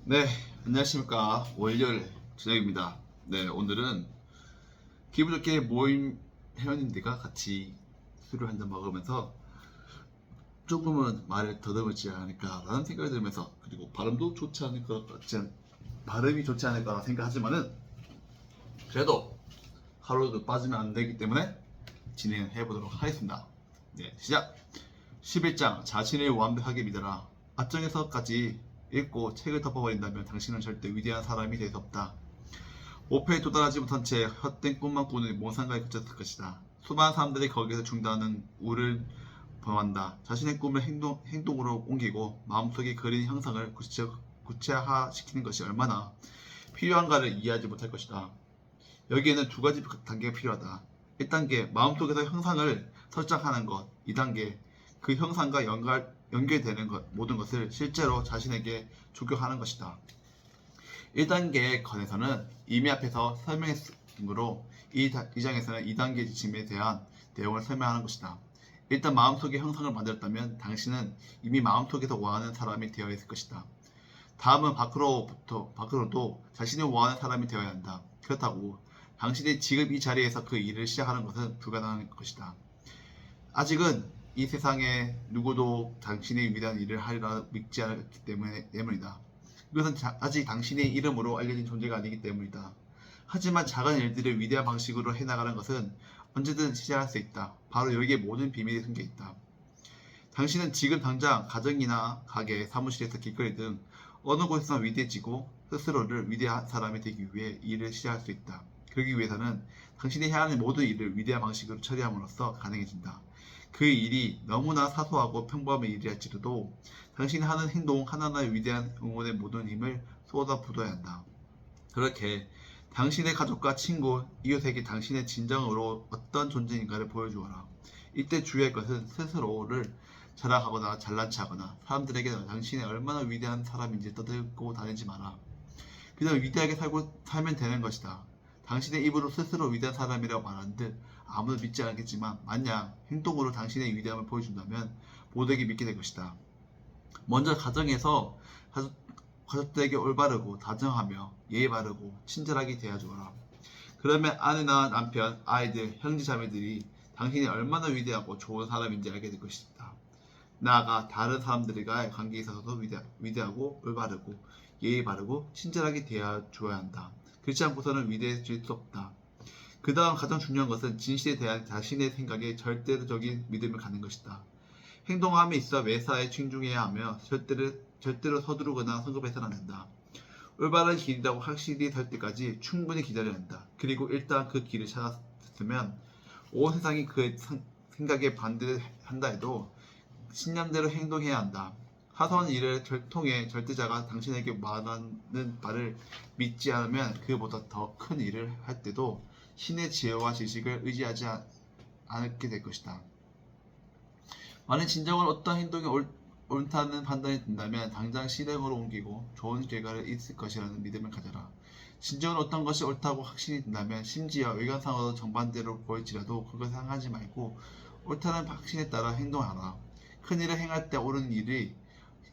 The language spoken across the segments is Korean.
네, 안녕하십니까. 월요일 저녁입니다. 네, 오늘은 기분 좋게 모임 회원님들과 같이 술을 한잔 먹으면서 조금은 말을 더듬지 않을까라는 생각이 들면서, 그리고 발음도 좋지 않을 것 같지 발음이 좋지 않을까 생각하지만은 그래도 하루도 빠지면 안 되기 때문에 진행해 보도록 하겠습니다. 네, 시작. 11장 자신을 완벽하게 믿어라. 앞장에서까지 읽고 책을 덮어버린다면 당신은 절대 위대한 사람이 될 수 없다. 목표에 도달하지 못한 채 헛된 꿈만 꾸는 몽상가에 그쳤을 것이다. 수많은 사람들이 거기에서 중단하는 우를 범한다. 자신의 꿈을 행동으로 옮기고 마음속에 그린 형상을 구체화시키는 것이 얼마나 필요한가를 이해하지 못할 것이다. 여기에는 두 가지 단계가 필요하다. 1단계, 마음속에서 형상을 설정하는 것. 2단계, 그 형상과 연결되는 모든 것을 실제로 자신에게 적용하는 것이다. 1단계에 관해서는 이미 앞에서 설명했으므로 이 장에서는 2단계 지침에 대한 내용을 설명하는 것이다. 일단 마음속에 형상을 만들었다면 당신은 이미 마음속에서 원하는 사람이 되어 있을 것이다. 다음은 밖으로도 자신이 원하는 사람이 되어야 한다. 그렇다고 당신이 지금 이 자리에서 그 일을 시작하는 것은 불가능한 것이다. 아직은 이 세상에 누구도 당신의 위대한 일을 하리라 믿지 않기 때문이다. 이것은 아직 당신의 이름으로 알려진 존재가 아니기 때문이다. 하지만 작은 일들을 위대한 방식으로 해나가는 것은 언제든 시작할 수 있다. 바로 여기에 모든 비밀이 숨겨 있다. 당신은 지금 당장 가정이나 가게, 사무실에서 길거리 등 어느 곳에서 위대해지고 스스로를 위대한 사람이 되기 위해 일을 시작할 수 있다. 그러기 위해서는 당신이 해야 하는 모든 일을 위대한 방식으로 처리함으로써 가능해진다. 그 일이 너무나 사소하고 평범한 일이랄지라도 당신이 하는 행동 하나하나에 위대한 응원의 모든 힘을 쏟아부어야 한다. 그렇게 당신의 가족과 친구, 이웃에게 당신의 진정으로 어떤 존재인가를 보여주어라. 이때 주의할 것은 스스로를 자랑하거나 잘난 체하거나 사람들에게 당신이 얼마나 위대한 사람인지 떠들고 다니지 마라. 그냥 위대하게 살면 되는 것이다. 당신의 입으로 스스로 위대한 사람이라고 말하는 듯 아무도 믿지 않겠지만 만약 행동으로 당신의 위대함을 보여준다면 모두에게 믿게 될 것이다. 먼저 가정에서 가족들에게 올바르고 다정하며 예의 바르고 친절하게 대해주어라. 그러면 아내나 남편, 아이들, 형제 자매들이 당신이 얼마나 위대하고 좋은 사람인지 알게 될 것이다. 나아가 다른 사람들과의 관계에 있어서도 위대하고 올바르고 예의 바르고 친절하게 대해줘야 한다. 그렇지 않고서는 위대해질 수 없다. 그 다음 가장 중요한 것은 진실에 대한 자신의 생각에 절대적인 믿음을 갖는 것이다. 행동함에 있어 매사에 충중해야 하며 절대로 서두르거나 성급해서는 안 된다. 올바른 길이라고 확실히 설 때까지 충분히 기다려야 한다. 그리고 일단 그 길을 찾았으면 온 세상이 그 생각에 반대를 한다 해도 신념대로 행동해야 한다. 사소한 일을 통해 절대자가 당신에게 말하는 바를 믿지 않으면 그보다 더 큰 일을 할 때도 신의 지혜와 지식을 의지하지 않게 될 것이다. 만약 진정으로 어떤 행동이 옳다는 판단이 든다면 당장 실행으로 옮기고 좋은 결과를 있을 것이라는 믿음을 가져라. 진정으로 어떤 것이 옳다고 확신이 든다면 심지어 외관상으로 정반대로 보일지라도 그것을 상하지 말고 옳다는 확신에 따라 행동하라. 큰 일을 행할 때 옳은 일을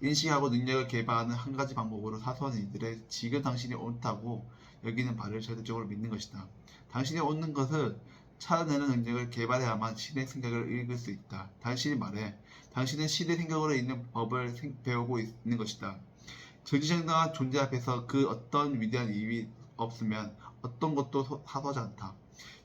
인식하고 능력을 개발하는 한 가지 방법으로 사소한 일들에 지금 당신이 옳다고 여기는 바를 절대적으로 믿는 것이다. 당신이 옳은 것을 찾아내는 능력을 개발해야만 신의 생각을 읽을 수 있다. 당신이 말해 당신은 신의 생각으로 있는 법을 배우고 있는 것이다. 정지정당한 존재 앞에서 그 어떤 위대한 이익이 없으면 어떤 것도 사소하지 않다.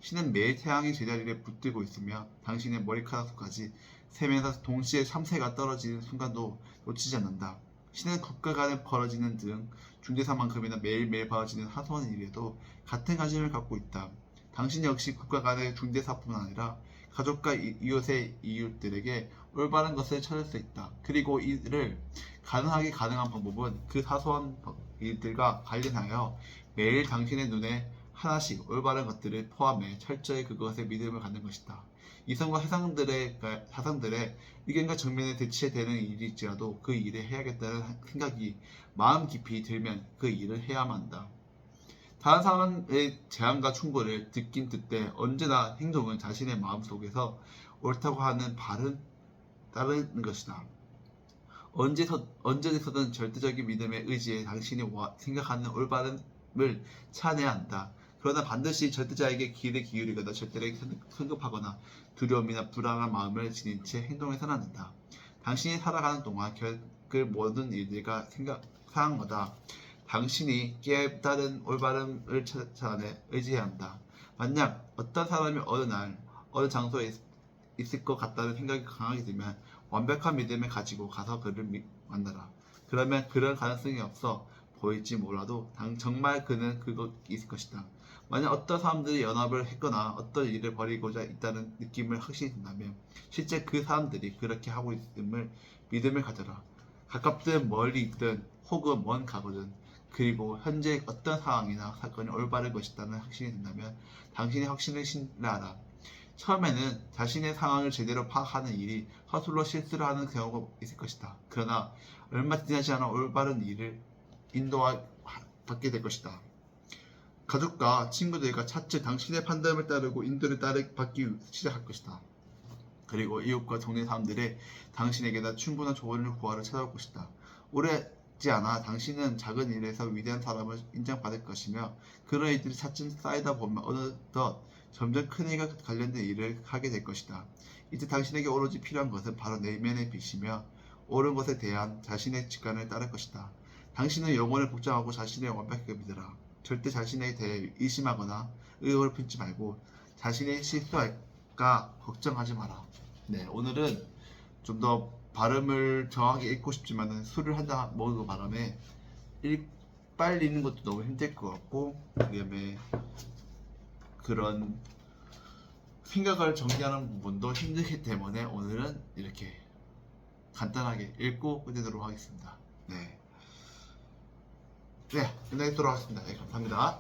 신은 매일 태양의 제자리에 붙들고 있으며 당신의 머리카락 속까지 세면서 동시에 참새가 떨어지는 순간도 놓치지 않는다. 신은 국가 간에 벌어지는 등 중대사만큼이나 매일매일 벌어지는 사소한 일에도 같은 관심을 갖고 있다. 당신 역시 국가 간의 중대사뿐만 아니라 가족과 이웃의 이웃들에게 올바른 것을 찾을 수 있다. 그리고 이를 가능한 방법은 그 사소한 일들과 관련하여 매일 당신의 눈에 하나씩 올바른 것들을 포함해 철저히 그것에 믿음을 갖는 것이다. 이성과 사상들의 의견과 정면에 대치되는 일일지라도 그 일을 해야겠다는 생각이 마음 깊이 들면 그 일을 해야만 한다. 다른 사람의 제안과 충고를 듣긴 듣되 언제나 행동은 자신의 마음속에서 옳다고 하는 바를 따르는 것이다. 언제서든 절대적인 믿음의 의지에 당신이 생각하는 올바름을 찾아내야 한다. 그러나 반드시 절대자에게 귀를 기울이거나 절대에게 성급하거나 두려움이나 불안한 마음을 지닌 채 행동해서는 안 된다. 당신이 살아가는 동안 겪을 모든 일들과 상황마다 당신이 깨달은 올바름을 찾아내 의지해야 한다. 만약 어떤 사람이 어느 장소에 있을 것 같다는 생각이 강하게 들면 완벽한 믿음을 가지고 가서 그를 만나라. 그러면 그럴 가능성이 없어 보일지 몰라도 정말 그는 그곳 있을 것이다. 만약 어떤 사람들이 연합을 했거나 어떤 일을 벌이고자 있다는 느낌을 확실히 든다면 실제 그 사람들이 그렇게 하고 있음을 믿음을 가져라. 가깝든 멀리 있든 혹은 먼 가거든 그리고 현재 어떤 상황이나 사건이 올바른 것이라는 확신이 든다면 당신의 확신을 신뢰하라. 처음에는 자신의 상황을 제대로 파악하는 일이 서툴러 실수를 하는 경우가 있을 것이다. 그러나 얼마 지나지 않아 올바른 일을 인도받게 될 것이다. 가족과 친구들과 차츰 당신의 판단을 따르고 인도를 받기 시작할 것이다. 그리고 이웃과 동네 사람들의 당신에게나 충분한 조언을 구하러 찾아올 것이다. 오래지 않아 당신은 작은 일에서 위대한 사람을 인정받을 것이며 그런 일들이 차츰 쌓이다 보면 어느덧 점점 큰 일과 관련된 일을 하게 될 것이다. 이제 당신에게 오로지 필요한 것은 바로 내면의 빛이며 옳은 것에 대한 자신의 직관을 따를 것이다. 당신은 영혼을 복잡하고 자신을 완벽하게 믿어라. 절대 자신에 대해 의심하거나 의혹을 품지 말고 자신이 실수할까 걱정하지 마라. 네, 오늘은 좀 더 발음을 정확하게 읽고 싶지만은 술을 한 잔 먹은 바람에 빨리 읽는 것도 너무 힘들 것 같고 그다음에 그런 생각을 정리하는 부분도 힘들기 때문에 오늘은 이렇게 간단하게 읽고 끝내도록 하겠습니다. 네, 끝내도록 하겠습니다. 네, 감사합니다.